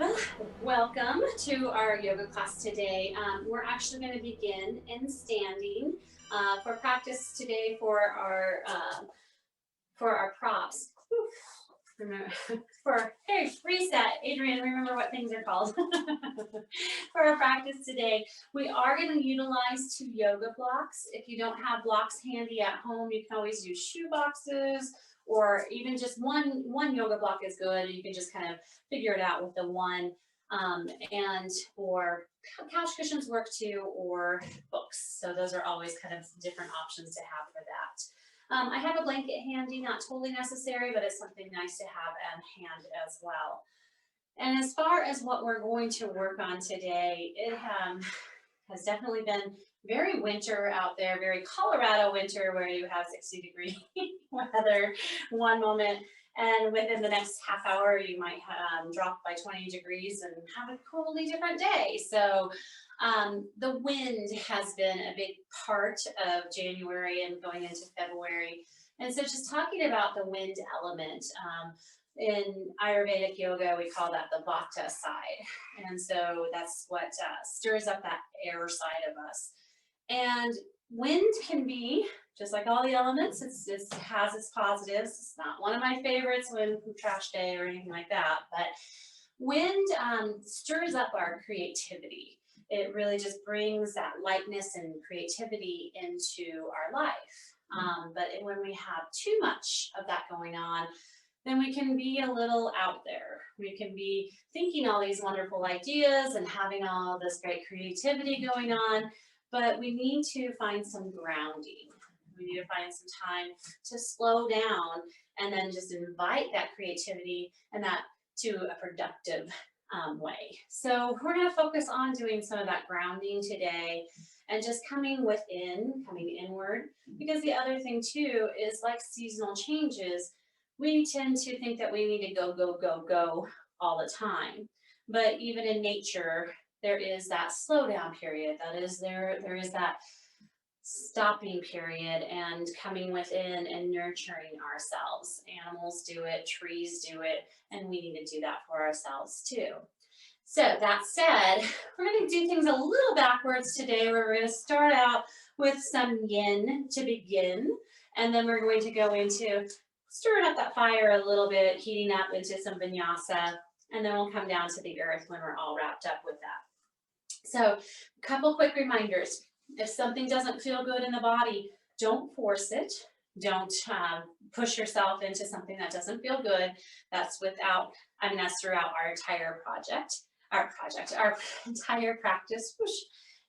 Well, welcome to our yoga class today. We're actually going to begin in standing for practice today for our props. Remember, hey, reset, Adrian. Remember what things are called for our practice today. We are going to utilize 2 yoga blocks. If you don't have blocks handy at home, you can always use shoe boxes, or even just one yoga block is good. You can just kind of figure it out with the one, and or couch cushions work too, or books. So those are always kind of different options to have for that. I have a blanket handy, not totally necessary, but it's something nice to have on hand as well. And as far as what we're going to work on today, it has definitely been very winter out there, very Colorado winter, where you have 60-degree weather one moment, and within the next half hour, you might drop by 20 degrees and have a totally different day. So the wind has been a big part of January and going into February. And so just talking about the wind element, in Ayurvedic yoga, we call that the Vata side. And so that's what stirs up that air side of us. And wind can be, just like all the elements, it has its positives. It's not one of my favorites when trash day or anything like that, but wind stirs up our creativity. It really just brings that lightness and creativity into our life. But when we have too much of that going on, then we can be a little out there. We can be thinking all these wonderful ideas and having all this great creativity going on, but we need to find some grounding. We need to find some time to slow down and then just invite that creativity and that to a productive way. So we're going to focus on doing some of that grounding today and just coming within, coming inward, because the other thing too is, like seasonal changes, we tend to think that we need to go, go, go, go all the time. But even in nature, there is that slowdown period. That is there is that stopping period and coming within and nurturing ourselves. Animals do it, trees do it, and we need to do that for ourselves too. So that said, we're going to do things a little backwards today, where we're going to start out with some yin to begin, and then we're going to go into stirring up that fire a little bit, heating up into some vinyasa, and then we'll come down to the earth when we're all wrapped up with that. So a couple quick reminders. If something doesn't feel good in the body, don't force it. Don't push yourself into something that doesn't feel good. That's throughout our entire our entire practice. Whoosh,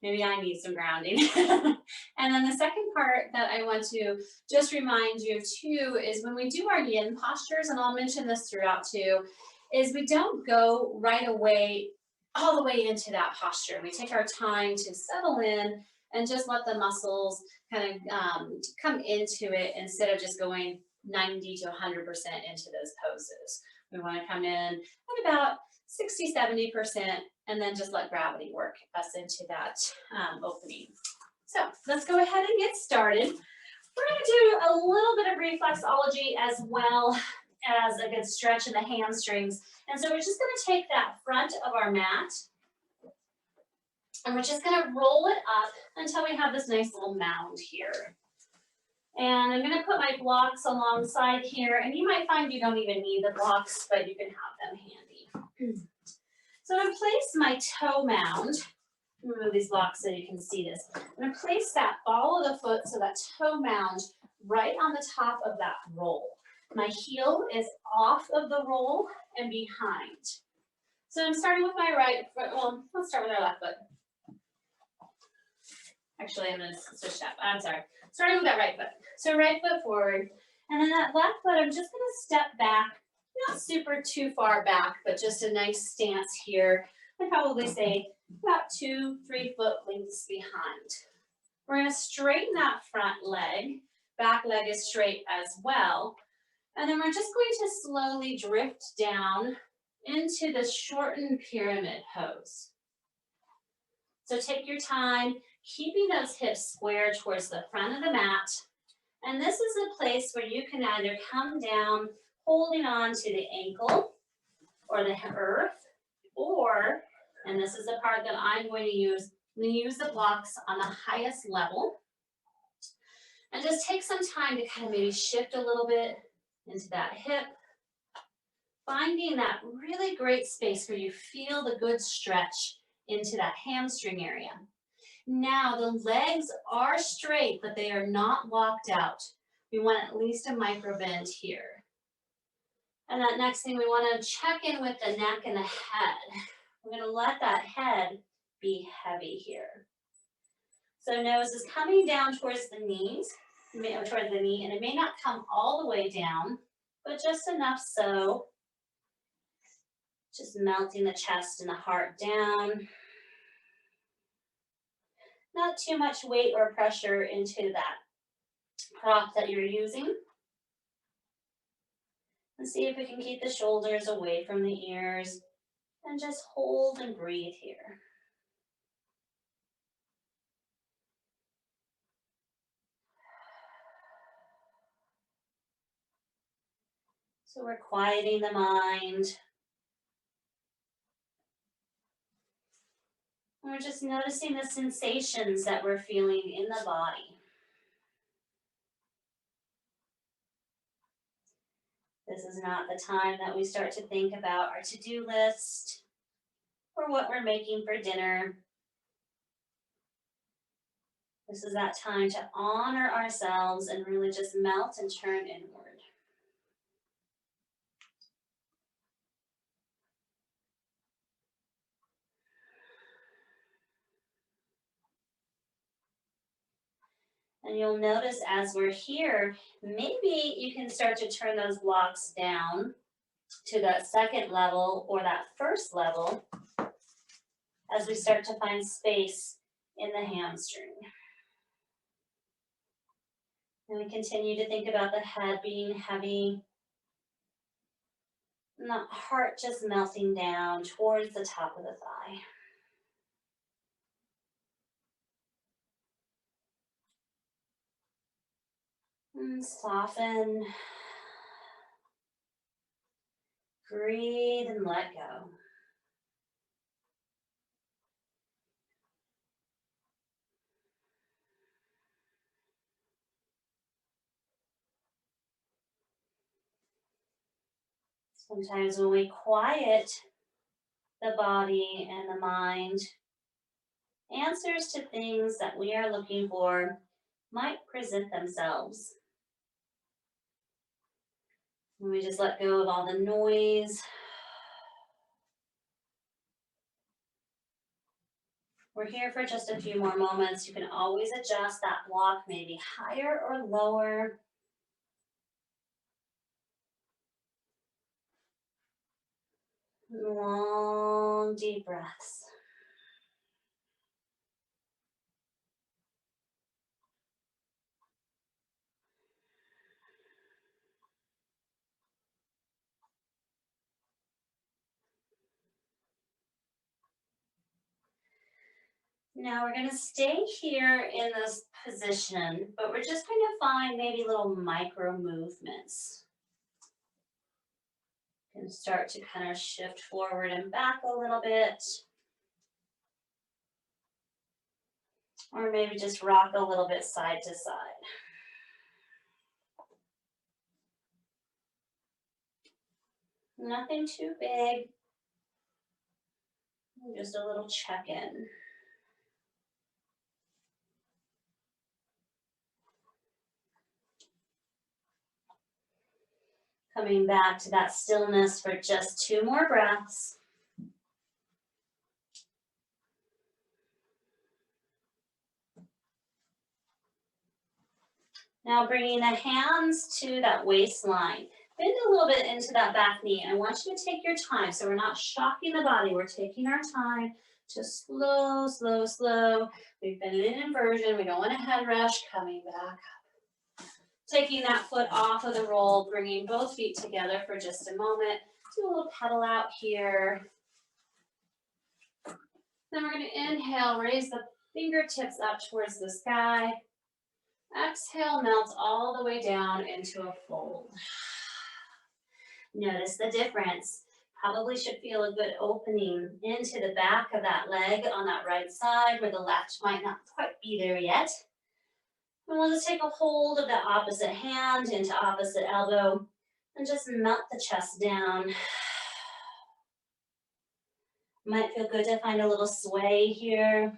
maybe I need some grounding. And then the second part that I want to just remind you too is when we do our yin postures, and I'll mention this throughout too, is we don't go right away all the way into that posture. We take our time to settle in and just let the muscles kind of come into it instead of just going 90 to 100% into those poses. We want to come in at about 60, 70%, and then just let gravity work us into that opening. So let's go ahead and get started. We're going to do a little bit of reflexology as well as a good stretch in the hamstrings. And so we're just going to take that front of our mat, and we're just going to roll it up until we have this nice little mound here. And I'm going to put my blocks alongside here, and you might find you don't even need the blocks, but you can have them handy. So I'm going to place my toe mound. Remove these blocks so you can see this. I'm going to place that ball of the foot, so that toe mound, right on the top of that roll. My heel is off of the roll and behind. So I'm starting with my right foot. Well, let's start with our left foot. Actually, I'm going to switch that. I'm sorry. Starting with that right foot. So right foot forward. And then that left foot, I'm just going to step back. Not super too far back, but just a nice stance here. I'd probably say about 2-3 foot lengths behind. We're going to straighten that front leg. Back leg is straight as well. And then we're just going to slowly drift down into the shortened pyramid pose. So take your time, keeping those hips square towards the front of the mat. And this is a place where you can either come down holding on to the ankle or the earth, Or, and this is the part that I'm going to use the blocks on the highest level. And just take some time to kind of maybe shift a little bit into that hip, finding that really great space where you feel the good stretch into that hamstring area. Now the legs are straight, but they are not locked out. We want at least a micro bend here. And that next thing, we want to check in with the neck and the head. We're going to let that head be heavy here. So nose is coming down towards the knees, towards the knee, and it may not come all the way down, but just enough so. Just melting the chest and the heart down. Not too much weight or pressure into that prop that you're using. And see if we can keep the shoulders away from the ears and just hold and breathe here. So we're quieting the mind. And we're just noticing the sensations that we're feeling in the body. This is not the time that we start to think about our to-do list or what we're making for dinner. This is that time to honor ourselves and really just melt and turn inward. And you'll notice as we're here, maybe you can start to turn those blocks down to that second level or that first level as we start to find space in the hamstring. And we continue to think about the head being heavy and the heart just melting down towards the top of the thigh. And soften, breathe, and let go. Sometimes when we quiet the body and the mind, answers to things that we are looking for might present themselves. When we just let go of all the noise, we're here for just a few more moments. You can always adjust that block, maybe higher or lower. Long, deep breaths. Now we're going to stay here in this position, but we're just going to find maybe little micro movements. You can start to kind of shift forward and back a little bit. Or maybe just rock a little bit side to side. Nothing too big. Just a little check-in. Coming back to that stillness for just 2 more breaths. Now bringing the hands to that waistline. Bend a little bit into that back knee. I want you to take your time. So we're not shocking the body. We're taking our time to slow, slow, slow. We've been in an inversion. We don't want a head rush. Coming back up. Taking that foot off of the roll, bringing both feet together for just a moment. Do a little pedal out here. Then we're going to inhale, raise the fingertips up towards the sky. Exhale, melt all the way down into a fold. Notice the difference. Probably should feel a good opening into the back of that leg on that right side where the left might not quite be there yet. And we'll just take a hold of the opposite hand into opposite elbow and just melt the chest down. Might feel good to find a little sway here.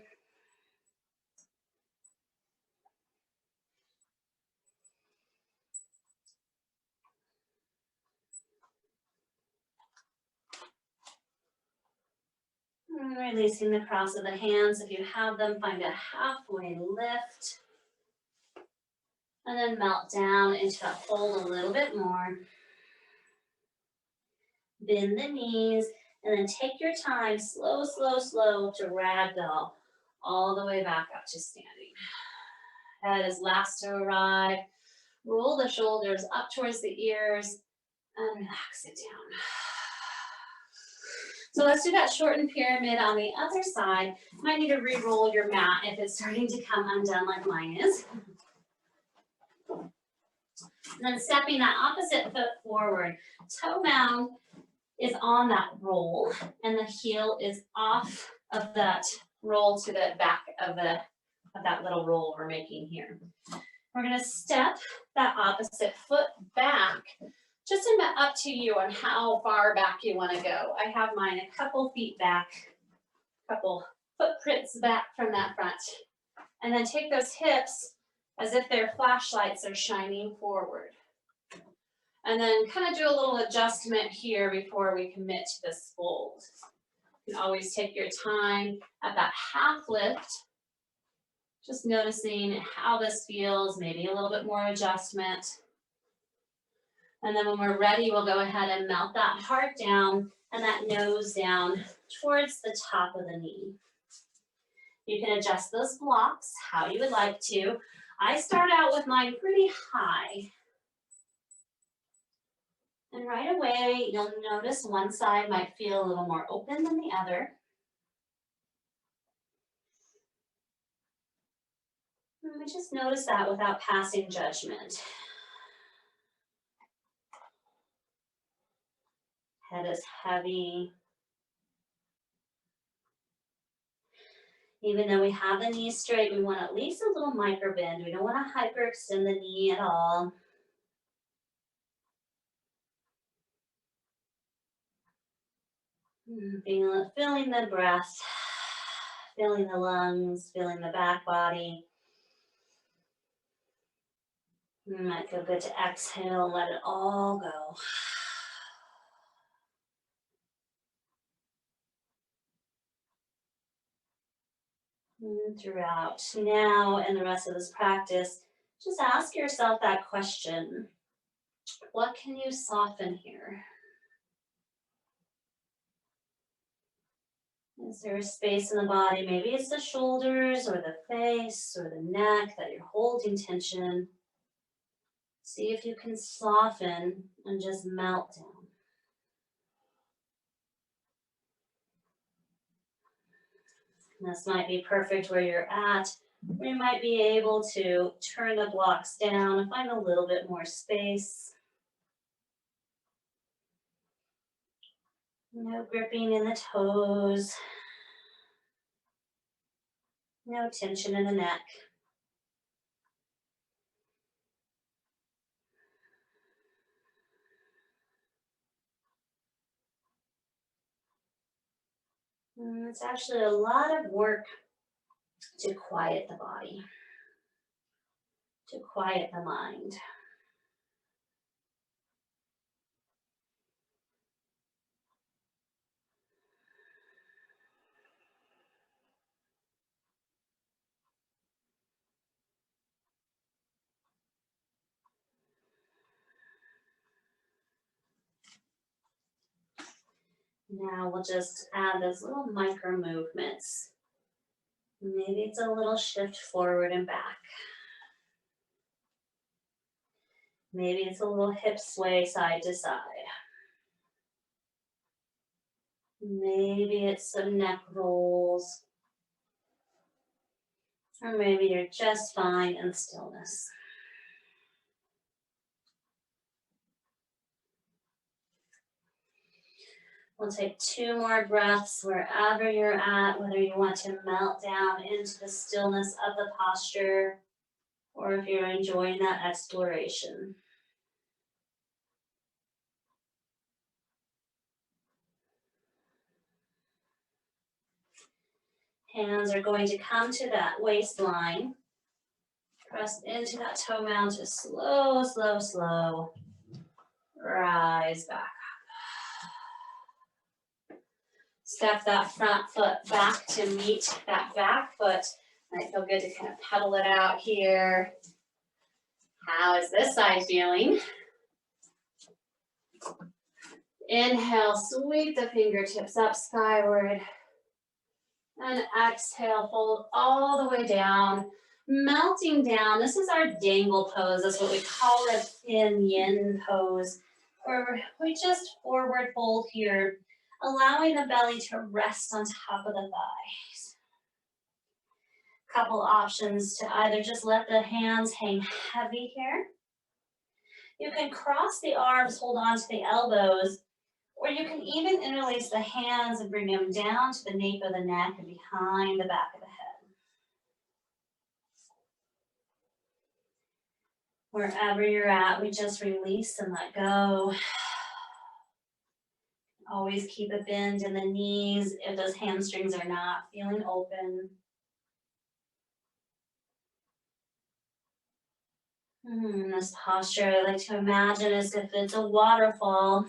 And releasing the cross of the hands. If you have them, find a halfway lift. And then melt down into that hold a little bit more. Bend the knees, and then take your time, slow, slow, slow, to ragdoll all the way back up to standing. Head is last to arrive. Roll the shoulders up towards the ears and relax it down. So let's do that shortened pyramid on the other side. You might need to re-roll your mat if it's starting to come undone like mine is. And then stepping that opposite foot forward. Toe mound is on that roll, and the heel is off of that roll to the back of that little roll we're making here. We're going to step that opposite foot back, just up to you on how far back you want to go. I have mine a couple feet back, couple footprints back from that front. And then take those hips as if they're flashlights are shining forward. And then kind of do a little adjustment here before we commit to this fold. You can always take your time at that half lift, just noticing how this feels, maybe a little bit more adjustment. And then when we're ready, we'll go ahead and melt that heart down and that nose down towards the top of the knee. You can adjust those blocks how you would like to. I start out with mine pretty high. And right away, you'll notice one side might feel a little more open than the other. And we just notice that without passing judgment. Head is heavy. Even though we have the knees straight, we want at least a little micro bend. We don't want to hyperextend the knee at all. Feeling the breath, feeling the lungs, feeling the back body. It might feel good to exhale and let it all go. And throughout now and the rest of this practice, just ask yourself that question. What can you soften here? Is there a space in the body? Maybe it's the shoulders or the face or the neck that you're holding tension. See if you can soften and just melt down. This might be perfect where you're at. Or you might be able to turn the blocks down and find a little bit more space. No gripping in the toes. No tension in the neck. And it's actually a lot of work to quiet the body, to quiet the mind. Now we'll just add those little micro movements. Maybe it's a little shift forward and back. Maybe it's a little hip sway side to side. Maybe it's some neck rolls. Or maybe you're just fine in stillness. We'll take 2 more breaths wherever you're at, whether you want to melt down into the stillness of the posture or if you're enjoying that exploration. Hands are going to come to that waistline. Press into that toe mound to slow, slow, slow. Rise back up. Step that front foot back to meet that back foot. Might feel good to kind of pedal it out here. How is this side feeling? Inhale, sweep the fingertips up skyward. And exhale, fold all the way down, melting down. This is our dangle pose. That's what we call a thin yin pose, where we just forward fold here, allowing the belly to rest on top of the thighs. Couple options to either just let the hands hang heavy here. You can cross the arms, hold on to the elbows, or you can even interlace the hands and bring them down to the nape of the neck and behind the back of the head. Wherever you're at, we just release and let go. Always keep a bend in the knees if those hamstrings are not feeling open. This posture, I like to imagine as if it's a waterfall.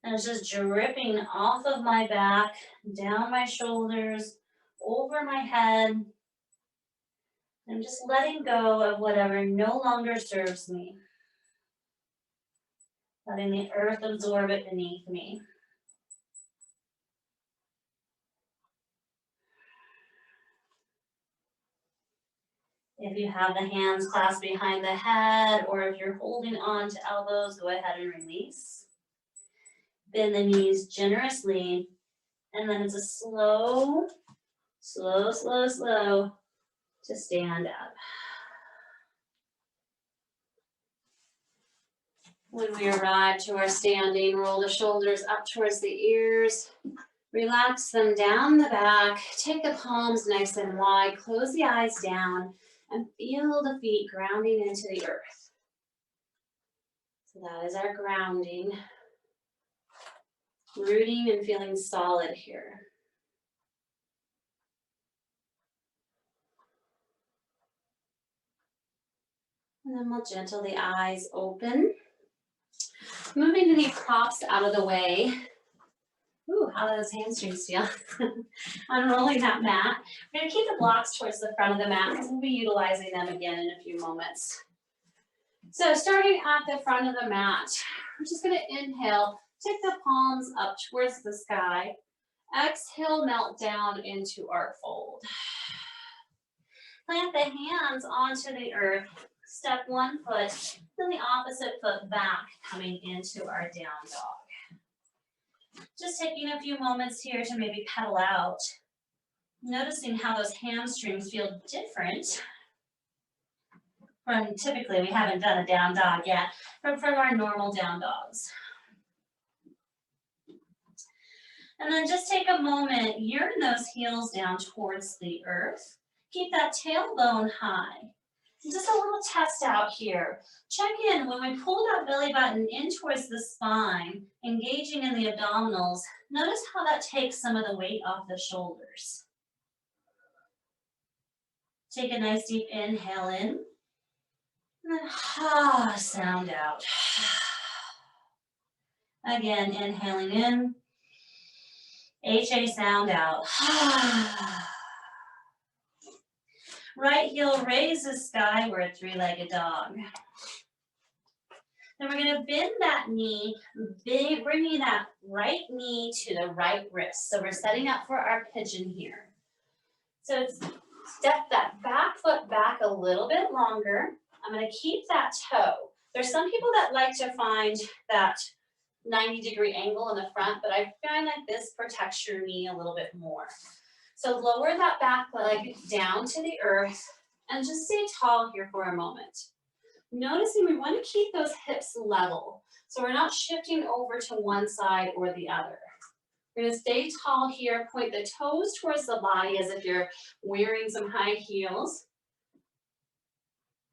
And it's just dripping off of my back, down my shoulders, over my head. I'm just letting go of whatever no longer serves me. Letting the earth absorb it beneath me. If you have the hands clasped behind the head, or if you're holding on to elbows, go ahead and release. Bend the knees generously, and then it's a slow, slow, slow, slow to stand up. When we arrive to our standing, roll the shoulders up towards the ears, relax them down the back, take the palms nice and wide, close the eyes down, and feel the feet grounding into the earth. So that is our grounding. Rooting and feeling solid here. And then we'll gentle the eyes open. Moving the props out of the way. Ooh, how do those hamstrings feel? Unrolling that mat. We're going to keep the blocks towards the front of the mat because we'll be utilizing them again in a few moments. So starting at the front of the mat, we're just going to inhale, take the palms up towards the sky. Exhale, melt down into our fold. Plant the hands onto the earth. Step one foot, then the opposite foot back, coming into our down dog. Just taking a few moments here to maybe pedal out. Noticing how those hamstrings feel different from, typically we haven't done a down dog yet, from our normal down dogs. And then just take a moment, yearn those heels down towards the earth. Keep that tailbone high. Just a little test out here. Check in when we pull that belly button in towards the spine, engaging in the abdominals. Notice how that takes some of the weight off the shoulders. Take a nice deep inhale in, and then sound out. Again, inhaling in, HA sound out. Right heel raises skyward, three-legged dog. Then we're going to bend that knee, bringing that right knee to the right wrist. So we're setting up for our pigeon here. So step that back foot back a little bit longer. I'm going to keep that toe. There's some people that like to find that 90-degree angle in the front, but I find like this protects your knee a little bit more. So lower that back leg down to the earth and just stay tall here for a moment. Noticing we want to keep those hips level. So we're not shifting over to one side or the other. We're going to stay tall here, point the toes towards the body as if you're wearing some high heels.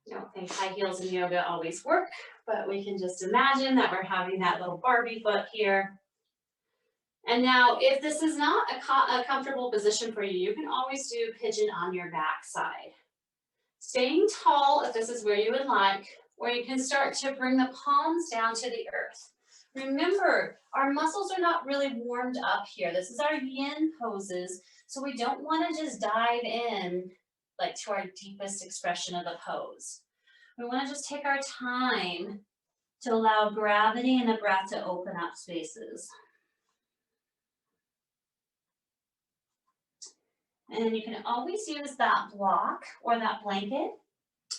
I don't think high heels in yoga always work, but we can just imagine that we're having that little Barbie foot here. And now, if this is not a comfortable position for you, you can always do pigeon on your back side. Staying tall if this is where you would like, or you can start to bring the palms down to the earth. Remember, our muscles are not really warmed up here. This is our yin poses, so we don't want to just dive in like to our deepest expression of the pose. We want to just take our time to allow gravity and the breath to open up spaces. And you can always use that block or that blanket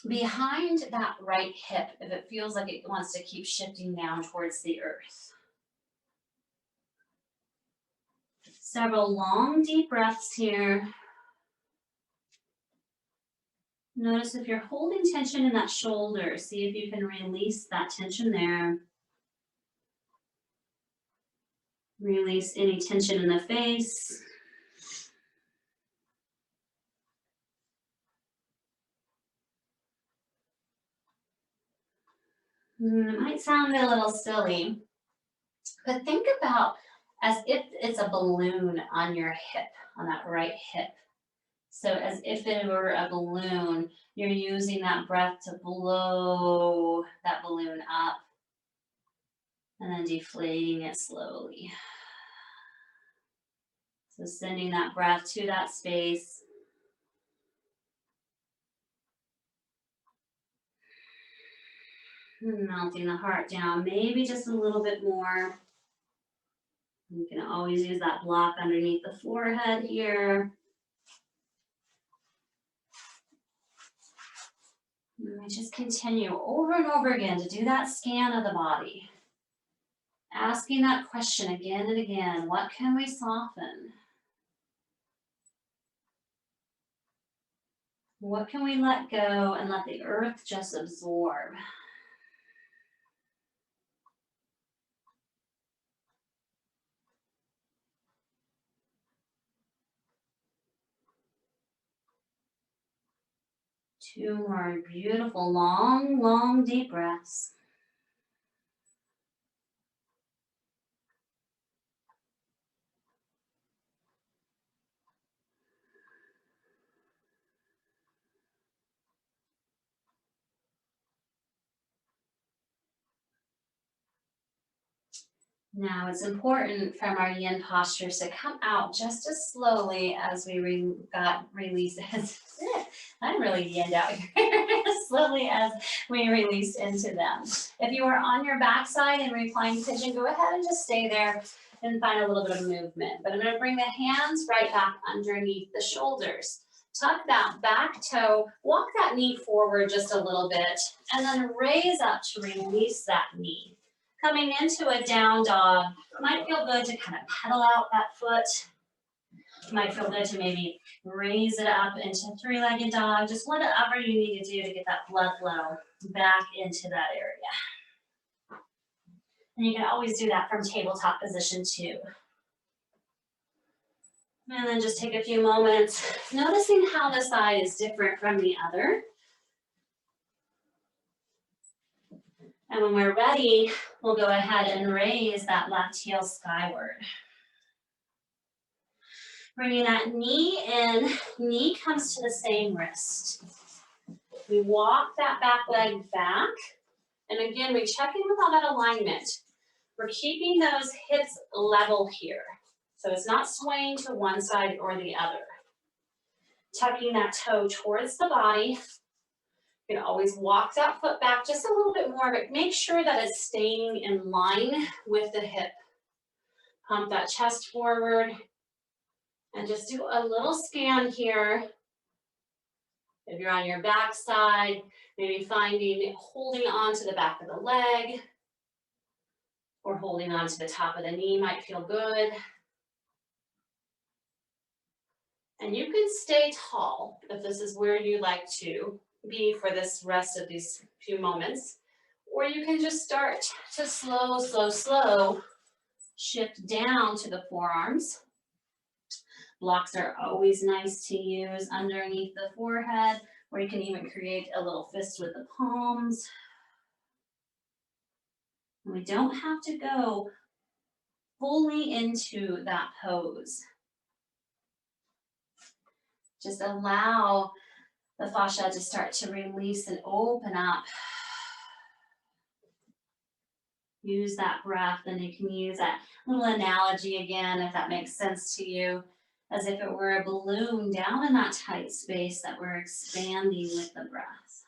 behind that right hip if it feels like it wants to keep shifting down towards the earth. Several long, deep breaths here. Notice if you're holding tension in that shoulder, see if you can release that tension there. Release any tension in the face. It might sound a little silly, but think about as if it's a balloon on your hip, on that right hip. So as if it were a balloon, you're using that breath to blow that balloon up and then deflating it slowly. So sending that breath to that space. Melting the heart down, maybe just a little bit more. You can always use that block underneath the forehead here. And we just continue over and over again to do that scan of the body. Asking that question again and again, what can we soften? What can we let go and let the earth just absorb? Two more beautiful, long, long, deep breaths. Now it's important from our yin postures to come out just as slowly as we release. I'm really yinned out here. As slowly as we release into them. If you are on your backside in reclined pigeon, go ahead and just stay there and find a little bit of movement. But I'm going to bring the hands right back underneath the shoulders. Tuck that back toe, walk that knee forward just a little bit, and then raise up to release that knee. Coming into a down dog, might feel good to kind of pedal out that foot. Might feel good to maybe raise it up into three-legged dog. Just whatever you need to do to get that blood flow back into that area. And you can always do that from tabletop position too. And then just take a few moments, noticing how the side is different from the other. And when we're ready, we'll go ahead and raise that left heel skyward. Bringing that knee in, knee comes to the same wrist. We walk that back leg back. And again, we check in with all that alignment. We're keeping those hips level here. So it's not swaying to one side or the other. Tucking that toe towards the body. You can always walk that foot back just a little bit more, but make sure that it's staying in line with the hip. Pump that chest forward and just do a little scan here. If you're on your back side, maybe holding on to the back of the leg or holding on to the top of the knee might feel good. And you can stay tall if this is where you like to. be for this rest of these few moments. Or you can just start to slow shift down to the forearms. Blocks are always nice to use underneath the forehead, or you can even create a little fist with the palms. And we don't have to go fully into that pose. Just allow the fascia to start to release and open up. Use that breath, and you can use that little analogy again, if that makes sense to you, as if it were a balloon down in that tight space that we're expanding with the breath.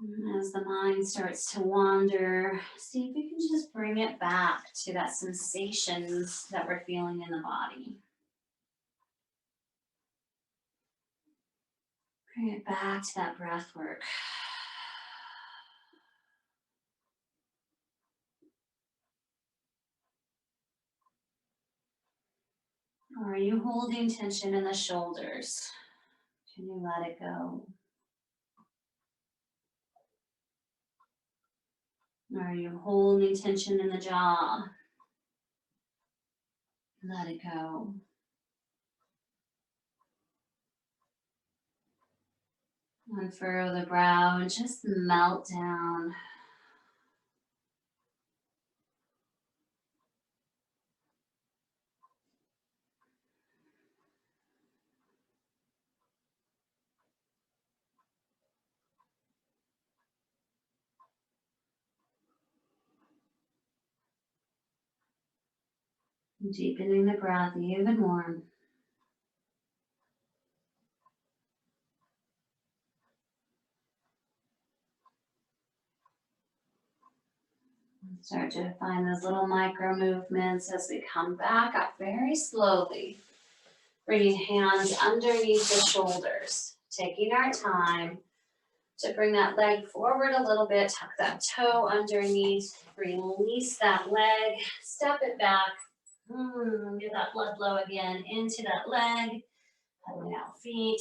And as the mind starts to wander, see if you can just bring it back to that sensations that we're feeling in the body. Bring it back to that breath work. Or are you holding tension in the shoulders? Can you let it go? Or are you holding tension in the jaw? Let it go. Unfurrow the brow and just melt down. Deepening the breath even more. Start to find those little micro movements as we come back up very slowly. Bringing hands underneath the shoulders. Taking our time to bring that leg forward a little bit. Tuck that toe underneath. Release that leg. Step it back. Get that blood flow again into that leg. Pedaling out feet.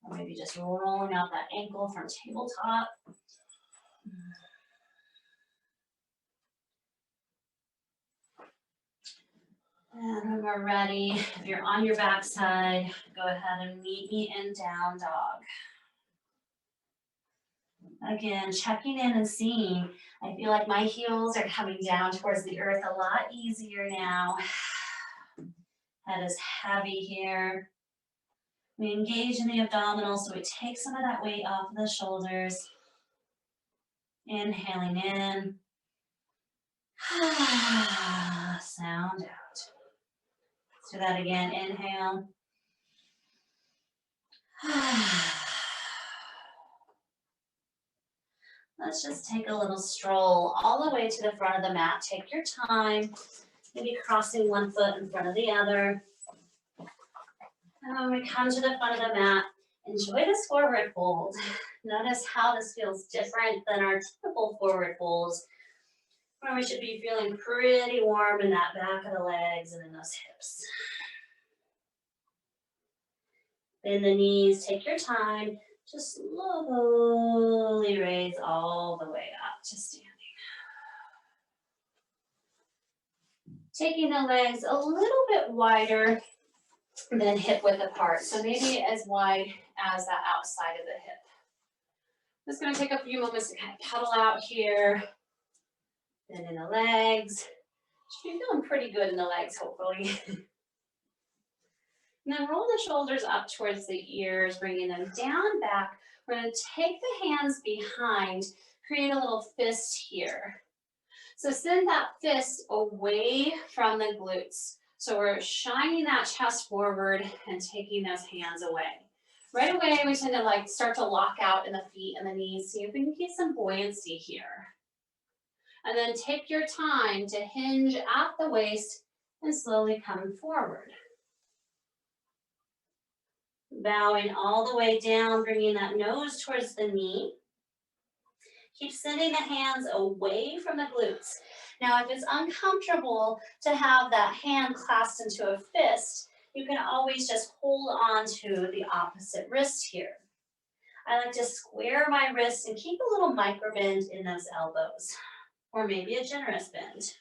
Or maybe just rolling out that ankle from tabletop. And when we're ready, if you're on your backside, go ahead and meet me in down dog. Again, checking in and seeing. I feel like my heels are coming down towards the earth a lot easier now. Head is heavy here. We engage in the abdominals, so we take some of that weight off of the shoulders. Inhaling in. Sound out. Let's do that again. Inhale. Let's just take a little stroll all the way to the front of the mat. Take your time, maybe crossing one foot in front of the other. And when we come to the front of the mat, enjoy this forward fold. Notice how this feels different than our typical forward folds, where we should be feeling pretty warm in that back of the legs and in those hips. Bend the knees, take your time, just slowly raise all the way up to standing. Taking the legs a little bit wider than hip width apart, so maybe as wide as that outside of the hip. Just going to take a few moments to kind of pedal out here. Bend in the legs. Should be feeling pretty good in the legs, hopefully. And then roll the shoulders up towards the ears, bringing them down back. We're going to take the hands behind, create a little fist here. So send that fist away from the glutes. So we're shining that chest forward and taking those hands away. Right away, we tend to start to lock out in the feet and the knees. See if we can keep some buoyancy here. And then take your time to hinge at the waist and slowly come forward. Bowing all the way down, bringing that nose towards the knee. Keep sending the hands away from the glutes. Now, if it's uncomfortable to have that hand clasped into a fist, you can always just hold on to the opposite wrist here. I like to square my wrists and keep a little micro bend in those elbows, or maybe a generous bend.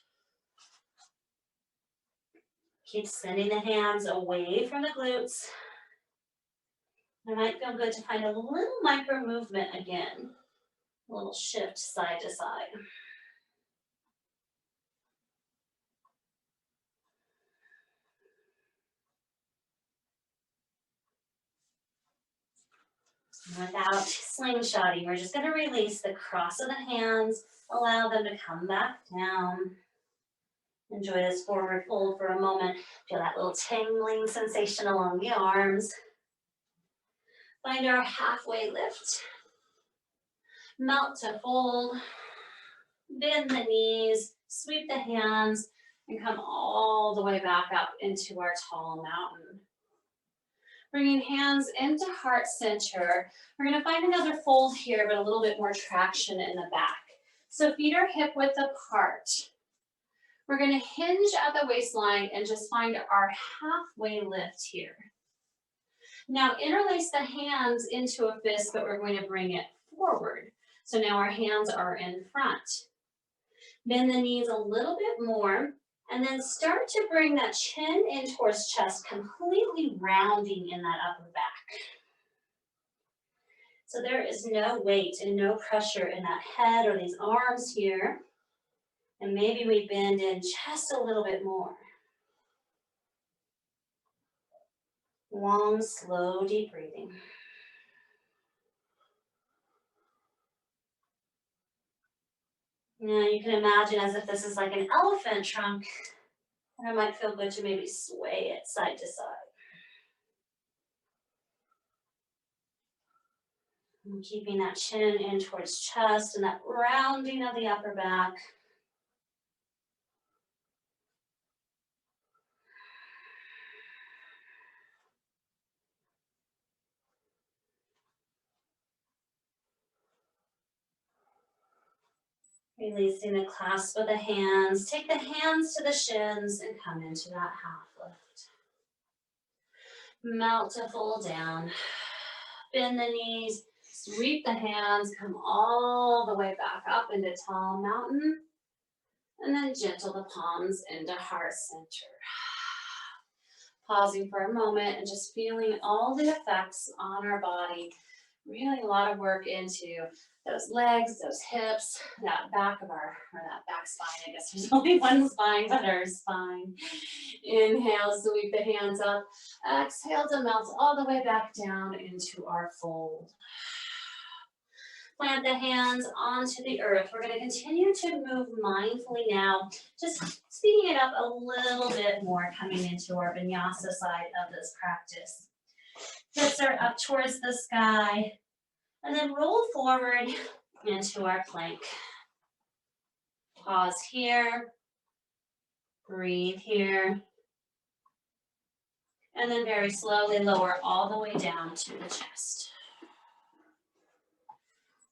Keep sending the hands away from the glutes. It might feel good to find a little micro movement again, a little shift side to side. Without slingshotting, we're just going to release the cross of the hands, allow them to come back down. Enjoy this forward fold for a moment. Feel that little tingling sensation along the arms. Find our halfway lift. Melt to fold. Bend the knees, sweep the hands, and come all the way back up into our tall mountain. Bringing hands into heart center. We're going to find another fold here, but a little bit more traction in the back. So feet are hip width apart. We're going to hinge at the waistline and just find our halfway lift here. Now interlace the hands into a fist, but we're going to bring it forward. So now our hands are in front. Bend the knees a little bit more, and then start to bring that chin in towards chest, completely rounding in that upper back. So there is no weight and no pressure in that head or these arms here. And maybe we bend in just a little bit more. Long, slow, deep breathing. Now you can imagine as if this is like an elephant trunk, and it might feel good to maybe sway it side to side. And keeping that chin in towards chest and that rounding of the upper back. Releasing the clasp of the hands. Take the hands to the shins and come into that half lift. Melt to fold down. Bend the knees. Sweep the hands. Come all the way back up into tall mountain. And then gentle the palms into heart center. Pausing for a moment and just feeling all the effects on our body. Really a lot of work into those legs, those hips, that back of our, or that back spine. I guess there's only one spine, but our spine. Inhale, sweep the hands up. Exhale to melt all the way back down into our fold. Plant the hands onto the earth. We're going to continue to move mindfully now, just speeding it up a little bit more, coming into our vinyasa side of this practice. Hips are up towards the sky, and then roll forward into our plank. Pause here, breathe here, and then very slowly lower all the way down to the chest.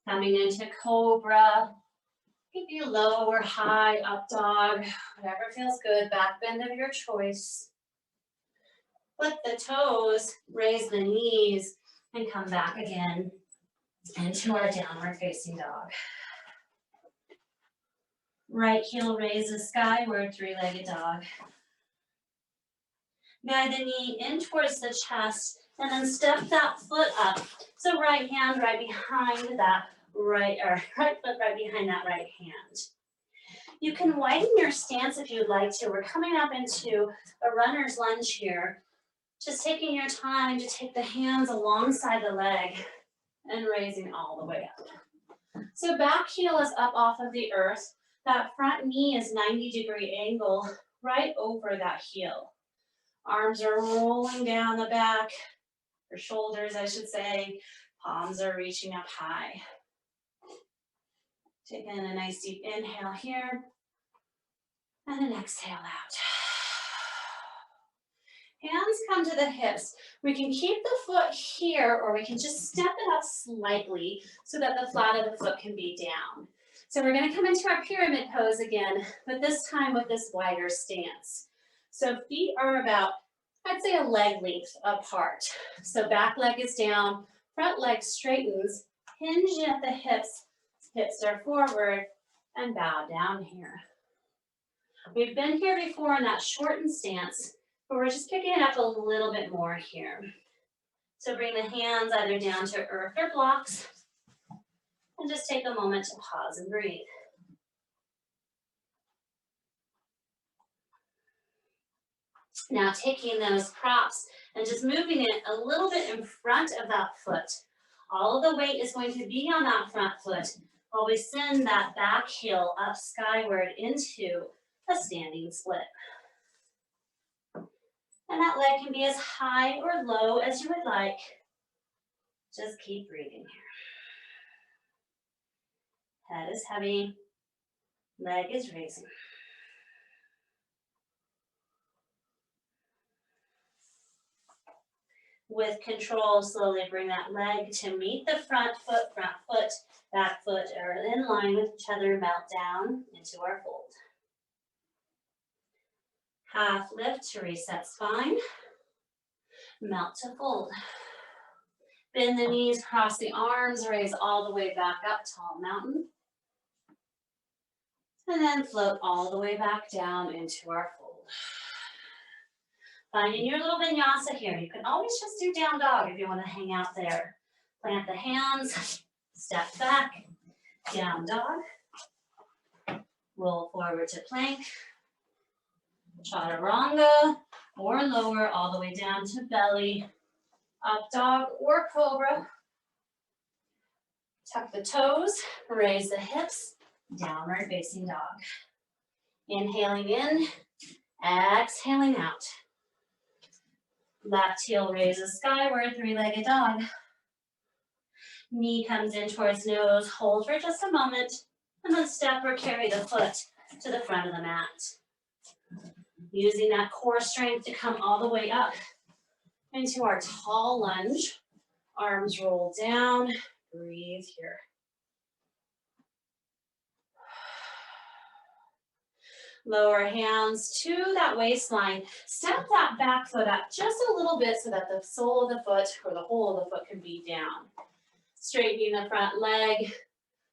Coming into cobra. Could be low or high, up dog, whatever feels good, back bend of your choice. Flip the toes, raise the knees, and come back again into our downward facing dog. Right heel raises skyward, three-legged dog. Guide the knee in towards the chest, and then step that foot up. So right hand right behind that right foot right behind that right hand. You can widen your stance if you'd like to. We're coming up into a runner's lunge here. Just taking your time to take the hands alongside the leg and raising all the way up. So back heel is up off of the earth. That front knee is 90-degree angle right over that heel. Arms are rolling down the back, or shoulders, I should say. Palms are reaching up high. Take in a nice deep inhale here, and an exhale out. Hands come to the hips. We can keep the foot here, or we can just step it up slightly so that the flat of the foot can be down. So we're going to come into our pyramid pose again, but this time with this wider stance. So feet are about, I'd say, a leg length apart. So back leg is down, front leg straightens, hinge at the hips, hips are forward, and bow down here. We've been here before in that shortened stance, but we're just picking it up a little bit more here. So bring the hands either down to earth or blocks, and just take a moment to pause and breathe. Now taking those props and just moving it a little bit in front of that foot. All of the weight is going to be on that front foot while we send that back heel up skyward into a standing split. And that leg can be as high or low as you would like. Just keep breathing here. Head is heavy, leg is raising. With control, slowly bring that leg to meet the front foot, back foot are in line with each other, melt down into our fold. Half lift to reset spine, melt to fold. Bend the knees, cross the arms, raise all the way back up, tall mountain. And then float all the way back down into our fold. Finding your little vinyasa here. You can always just do down dog if you want to hang out there. Plant the hands, step back, down dog. Roll forward to plank, chaturanga, or lower all the way down to belly, up dog or cobra. Tuck the toes, raise the hips, downward facing dog. Inhaling in, exhaling out. Left heel raises skyward, three-legged dog. Knee comes in towards nose, hold for just a moment, and then step or carry the foot to the front of the mat. Using that core strength to come all the way up into our tall lunge. Arms roll down, breathe here. Lower hands to that waistline. Step that back foot up just a little bit so that the sole of the foot or the whole of the foot can be down. Straightening the front leg.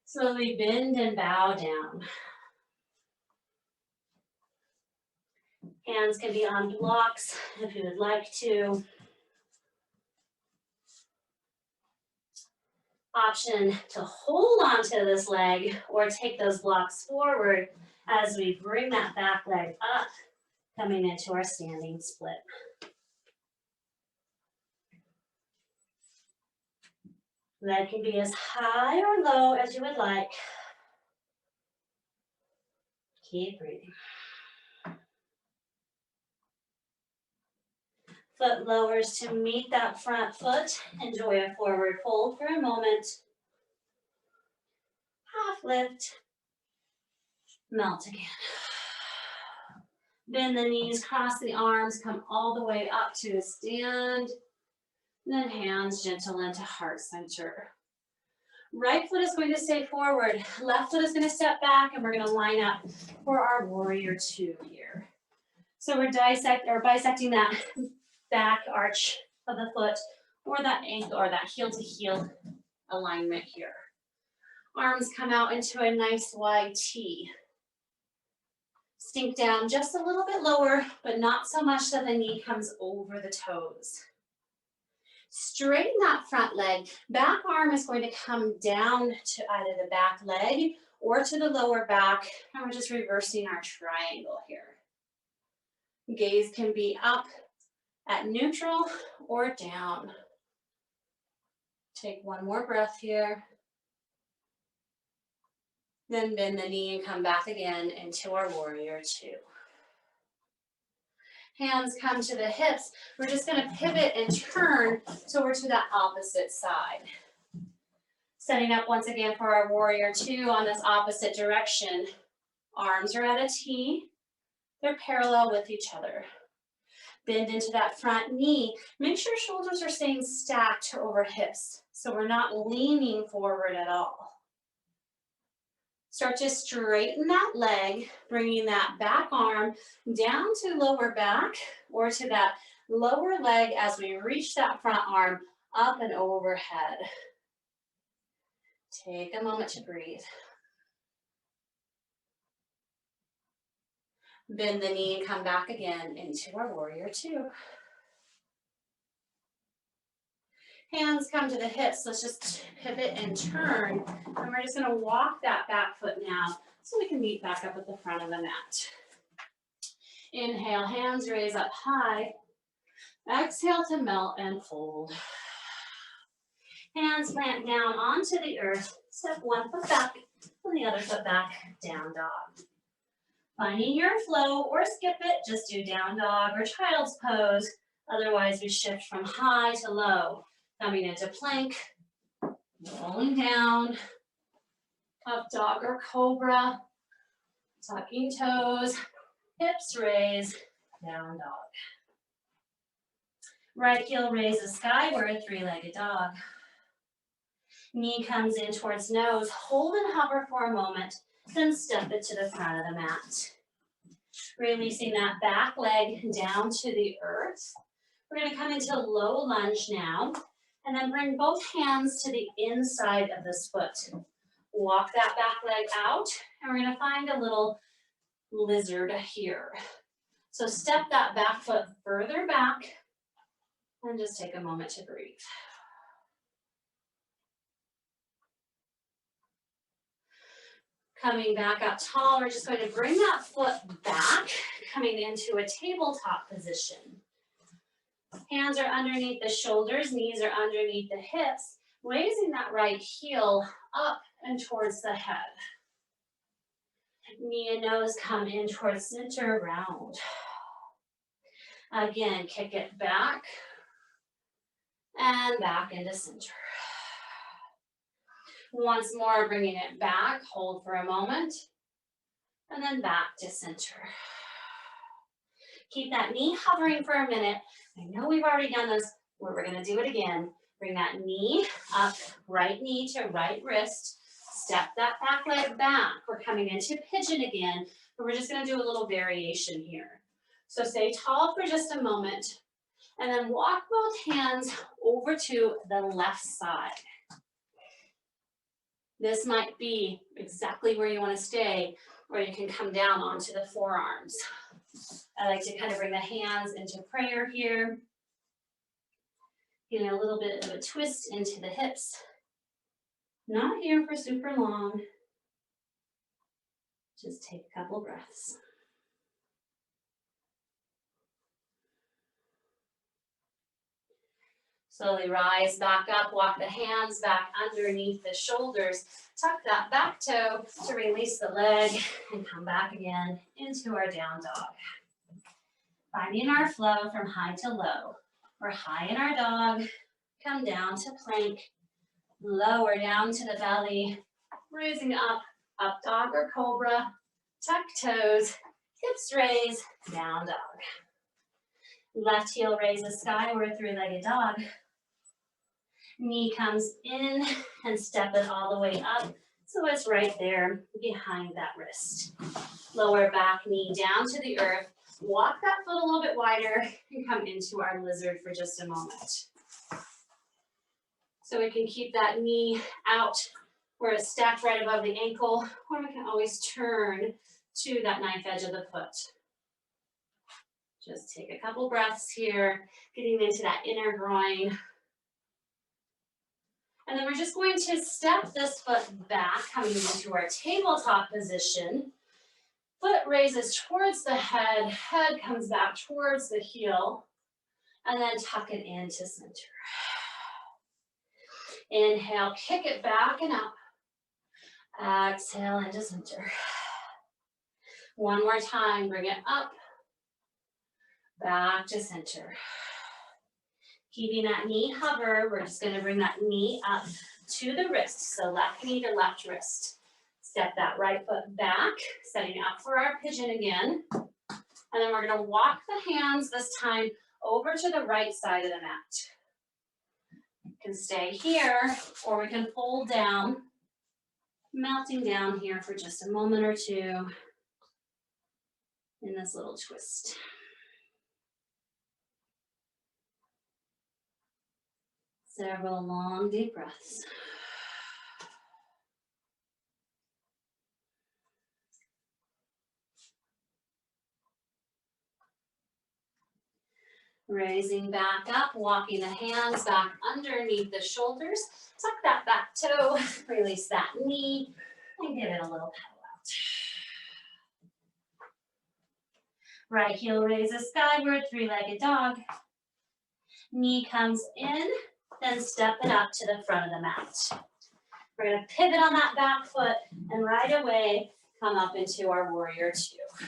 Slowly bend and bow down. Hands can be on blocks if you would like to. Option to hold onto this leg or take those blocks forward as we bring that back leg up, coming into our standing split. Leg can be as high or low as you would like. Keep breathing. Foot lowers to meet that front foot. Enjoy a forward fold for a moment. Half lift. Melt again. Bend the knees, cross the arms, come all the way up to a stand. And then hands gentle into heart center. Right foot is going to stay forward. Left foot is going to step back, and we're going to line up for our warrior two here. So we're bisecting that back arch of the foot or that ankle or that heel to heel alignment here. Arms come out into a nice wide T. Sink down just a little bit lower, but not so much that the knee comes over the toes. Straighten that front leg. Back arm is going to come down to either the back leg or to the lower back, and we're just reversing our triangle here. Gaze can be up at neutral or down. Take one more breath here. Then bend the knee and come back again into our warrior two. Hands come to the hips. We're just going to pivot and turn so we're to the opposite side. Setting up once again for our warrior two on this opposite direction. Arms are at a T. They're parallel with each other. Bend into that front knee. Make sure shoulders are staying stacked over hips, so we're not leaning forward at all. Start to straighten that leg, bringing that back arm down to lower back or to that lower leg as we reach that front arm up and overhead. Take a moment to breathe. Bend the knee and come back again into our warrior two. Hands come to the hips. Let's just pivot and turn. And we're just going to walk that back foot now so we can meet back up at the front of the mat. Inhale, hands raise up high. Exhale to melt and fold. Hands plant down onto the earth. Step one foot back and the other foot back. Down dog. Finding your flow or skip it, just do down dog or child's pose. Otherwise, we shift from high to low. Coming into plank, rolling down, up dog or cobra, tucking toes, hips raise, down dog. Right heel raises skyward, three-legged dog. Knee comes in towards nose, hold and hover for a moment, then step it to the front of the mat. Releasing that back leg down to the earth. We're going to come into low lunge now. And then bring both hands to the inside of this foot. Walk that back leg out, and we're going to find a little lizard here. So step that back foot further back, and just take a moment to breathe. Coming back up tall, we're just going to bring that foot back, coming into a tabletop position. Hands are underneath the shoulders, knees are underneath the hips, raising that right heel up and towards the head. Knee and nose come in towards center, round. Again, kick it back and back into center. Once more, bringing it back, hold for a moment, and then back to center. Keep that knee hovering for a minute. I know we've already done this, but we're going to do it again. Bring that knee up, right knee to right wrist. Step that back leg back. We're coming into pigeon again, but we're just going to do a little variation here. So stay tall for just a moment, and then walk both hands over to the left side. This might be exactly where you want to stay, or you can come down onto the forearms. I like to kind of bring the hands into prayer here. Getting a little bit of a twist into the hips. Not here for super long. Just take a couple breaths. Slowly rise back up, walk the hands back underneath the shoulders. Tuck that back toe to release the leg and come back again into our down dog. Finding our flow from high to low. We're high in our dog, come down to plank, lower down to the belly, raising up, up dog or cobra, tuck toes, hips raise, down dog. Left heel raises skyward, three-legged dog. Knee comes in and step it all the way up so it's right there behind that wrist. Lower back knee down to the earth. Walk that foot a little bit wider and come into our lizard for just a moment. So we can keep that knee out where it's stacked right above the ankle, or we can always turn to that knife edge of the foot. Just take a couple breaths here, getting into that inner groin. And then we're just going to step this foot back, coming into our tabletop position. Foot raises towards the head, head comes back towards the heel, and then tuck it into center. Inhale, kick it back and up. Exhale into center. One more time, bring it up, back to center. Keeping that knee hover, we're just going to bring that knee up to the wrist. So left knee to left wrist. Step that right foot back, setting up for our pigeon again. And then we're gonna walk the hands this time over to the right side of the mat. You can stay here, or we can fold down, melting down here for just a moment or two in this little twist. Several long, deep breaths. Raising back up, walking the hands back underneath the shoulders. Tuck that back toe, release that knee, and give it a little pedal out. Right heel raises skyward, three-legged dog. Knee comes in, then step it up to the front of the mat. We're gonna pivot on that back foot and right away come up into our warrior two.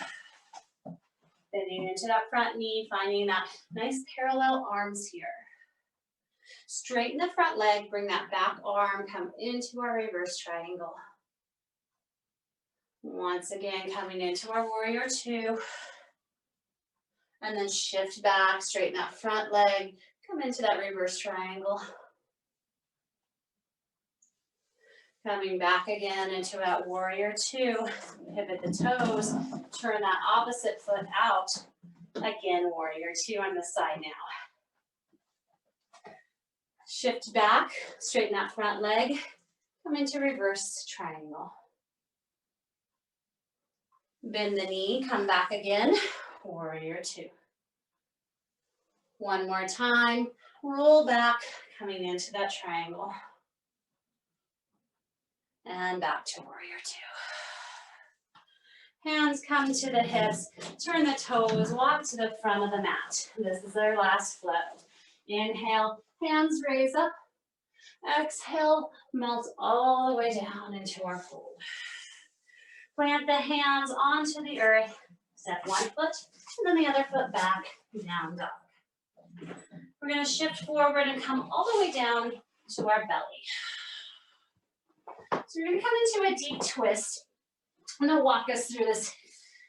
Bending into that front knee, finding that nice parallel arms here. Straighten the front leg, bring that back arm, come into our reverse triangle. Once again, coming into our warrior two. And then shift back, straighten that front leg, come into that reverse triangle. Coming back again into that warrior two, pivot the toes, turn that opposite foot out. Again, warrior two on this side now. Shift back, straighten that front leg, come into reverse triangle. Bend the knee, come back again, warrior two. One more time, roll back, coming into that triangle. And back to warrior two. Hands come to the hips, turn the toes, walk to the front of the mat. This is our last flow. Inhale, hands raise up. Exhale, melt all the way down into our fold. Plant the hands onto the earth. Step one foot, and then the other foot back, down dog. We're gonna shift forward and come all the way down to our belly. So we're gonna come into a deep twist. I'm gonna walk us through this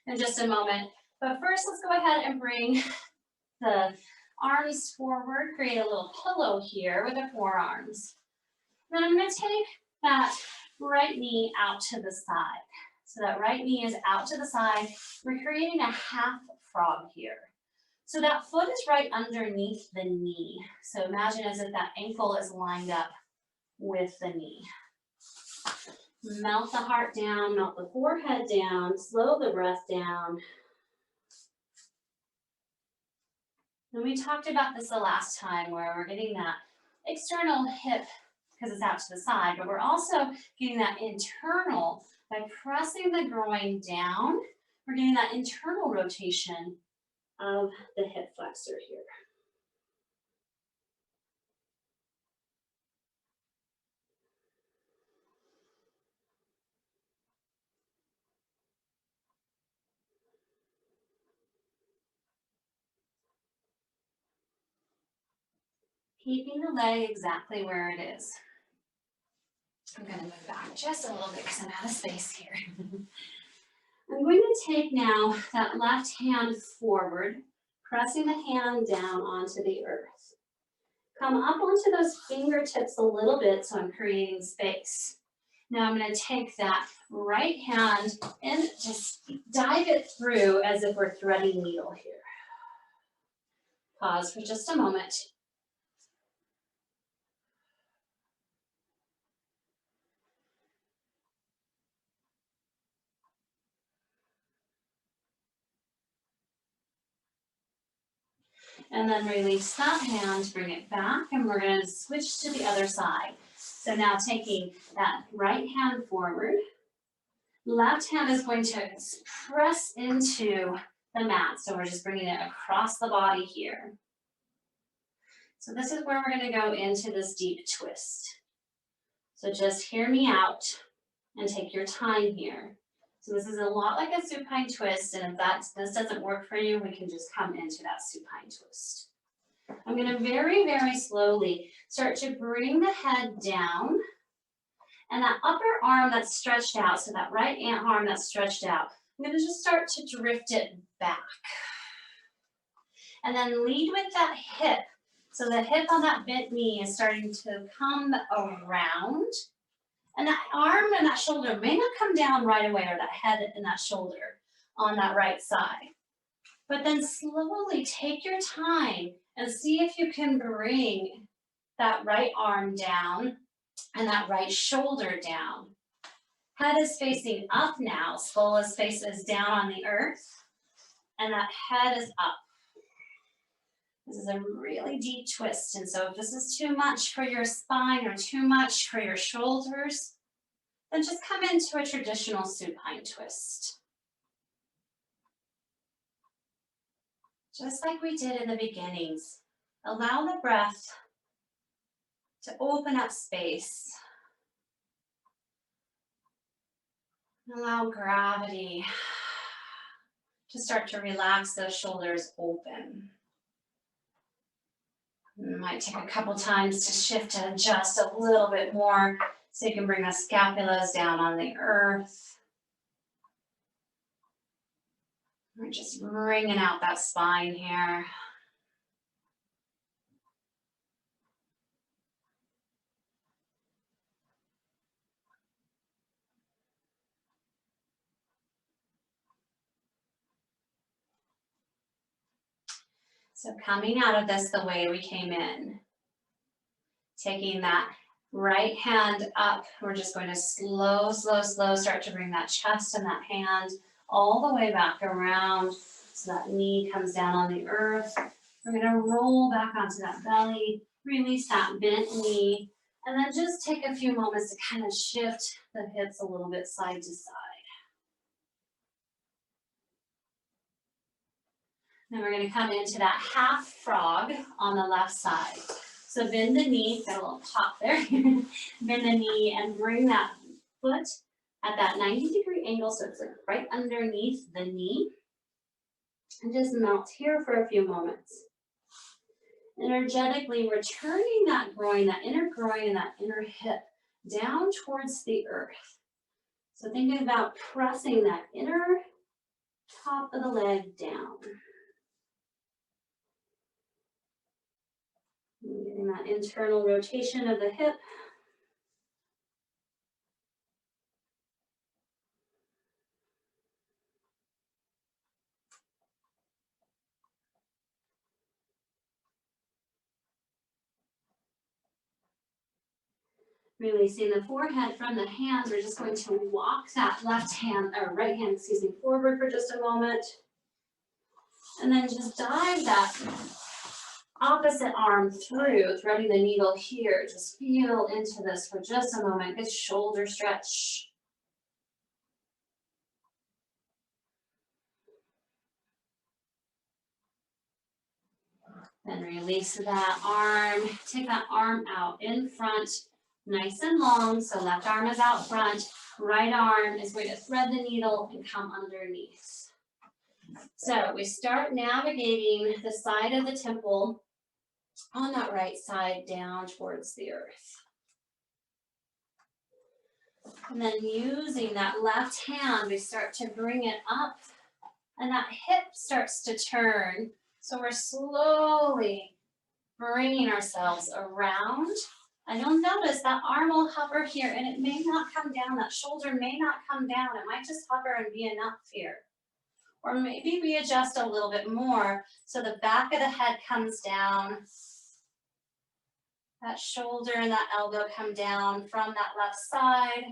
in just a moment. But first, let's go ahead and bring the arms forward, create a little pillow here with the forearms. Then I'm gonna take that right knee out to the side. So that right knee is out to the side. We're creating a half frog here. So that foot is right underneath the knee. So imagine as if that ankle is lined up with the knee. Melt the heart down, melt the forehead down, slow the breath down. And we talked about this the last time where we're getting that external hip because it's out to the side, but we're also getting that internal by pressing the groin down. We're getting that internal rotation of the hip flexor here. Keeping the leg exactly where it is. I'm going to move back just a little bit because I'm out of space here. I'm going to take now that left hand forward, pressing the hand down onto the earth. Come up onto those fingertips a little bit so I'm creating space. Now I'm going to take that right hand and just dive it through as if we're threading needle here. Pause for just a moment. And then release that hand, bring it back, and we're going to switch to the other side. So now taking that right hand forward, left hand is going to press into the mat. So we're just bringing it across the body here. So this is where we're going to go into this deep twist. So just hear me out and take your time here. So this is a lot like a supine twist, and if this doesn't work for you, we can just come into that supine twist. I'm going to very, very slowly start to bring the head down, and that upper arm that's stretched out, so that right arm that's stretched out, I'm going to just start to drift it back. And then lead with that hip. So the hip on that bent knee is starting to come around. And that arm and that shoulder may not come down right away, or that head and that shoulder on that right side. But then slowly take your time and see if you can bring that right arm down and that right shoulder down. Head is facing up now, skull is faces down on the earth, and that head is up. This is a really deep twist, and so if this is too much for your spine or too much for your shoulders, then just come into a traditional supine twist. Just like we did in the beginnings, allow the breath to open up space. Allow gravity to start to relax those shoulders open. It might take a couple times to shift and adjust a little bit more so you can bring the scapulas down on the earth. We're just wringing out that spine here. So coming out of this the way we came in, taking that right hand up, we're just going to slow start to bring that chest and that hand all the way back around so that knee comes down on the earth. We're going to roll back onto that belly, release that bent knee, and then just take a few moments to kind of shift the hips a little bit side to side. Then we're going to come into that half frog on the left side. So bend the knee, got a little pop there. Bend the knee and bring that foot at that 90-degree angle so it's like right underneath the knee. And just melt here for a few moments. Energetically returning that groin, that inner groin and that inner hip down towards the earth. So thinking about pressing that inner top of the leg down. And getting that internal rotation of the hip. Releasing the forehead from the hands, we're just going to walk that left hand, or right hand, excuse me, forward for just a moment. And then just dive that opposite arm through, threading the needle here. Just feel into this for just a moment. Good shoulder stretch. Then release that arm. Take that arm out in front, nice and long. So left arm is out front. Right arm is going to thread the needle and come underneath. So we start navigating the side of the temple on that right side down towards the earth. And then using that left hand, we start to bring it up and that hip starts to turn. So we're slowly bringing ourselves around. And you'll notice that arm will hover here and it may not come down. That shoulder may not come down. It might just hover and be enough here. Or maybe we adjust a little bit more so the back of the head comes down. That shoulder and that elbow come down from that left side.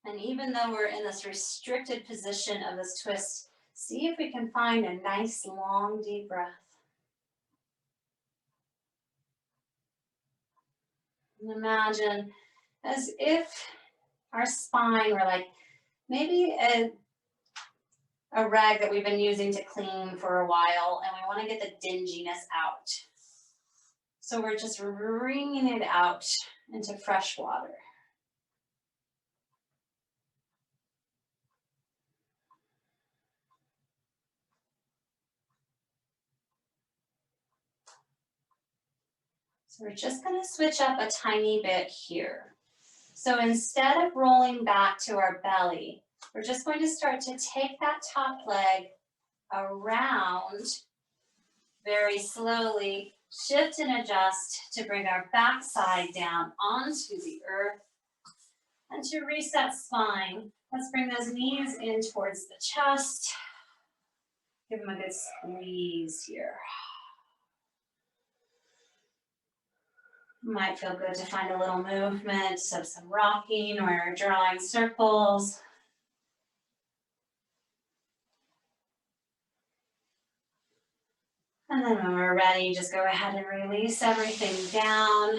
And even though we're in this restricted position of this twist, see if we can find a nice, long, deep breath. And imagine as if our spine were like maybe a rag that we've been using to clean for a while, and we want to get the dinginess out. So we're just wringing it out into fresh water. So we're just going to switch up a tiny bit here. So instead of rolling back to our belly, we're just going to start to take that top leg around very slowly, shift and adjust to bring our backside down onto the earth. And to reset spine, let's bring those knees in towards the chest. Give them a good squeeze here. Might feel good to find a little movement of some rocking or drawing circles. And then when we're ready, just go ahead and release everything down.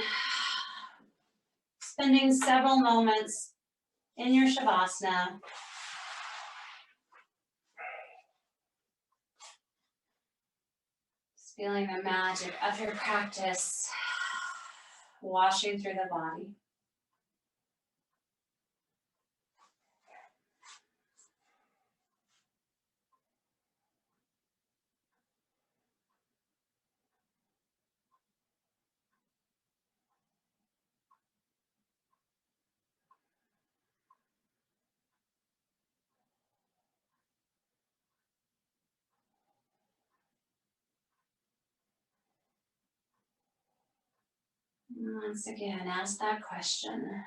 Spending several moments in your Shavasana. Just feeling the magic of your practice washing through the body. Once again, ask that question.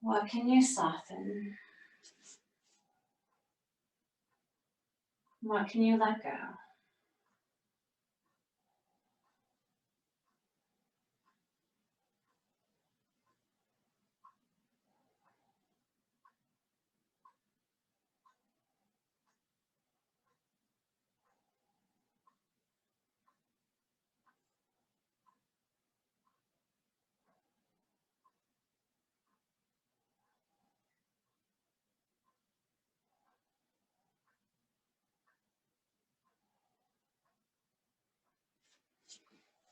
What can you soften? What can you let go?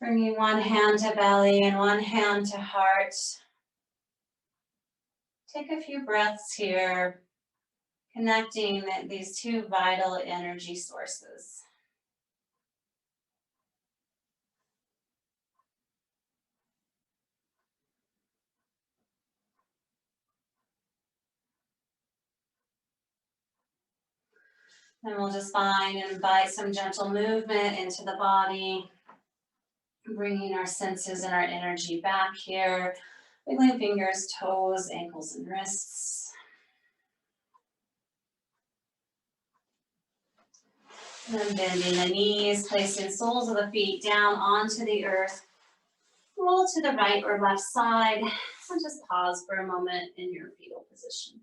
Bringing one hand to belly and one hand to heart. Take a few breaths here, connecting these two vital energy sources. And we'll just find and invite some gentle movement into the body, bringing our senses and our energy back here, wiggling fingers, toes, ankles, and wrists. And then bending the knees, placing soles of the feet down onto the earth. Roll to the right or left side, and just pause for a moment in your fetal position.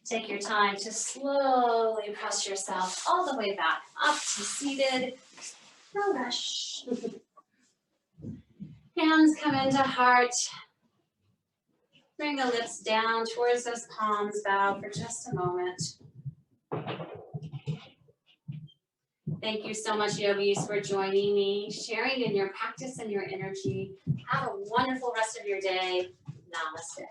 Take your time to slowly press yourself all the way back up to seated. No rush. Hands come into heart. Bring the lips down towards those palms. Bow for just a moment. Thank you so much, yogis, for joining me, sharing in your practice and your energy. Have a wonderful rest of your day. Namaste.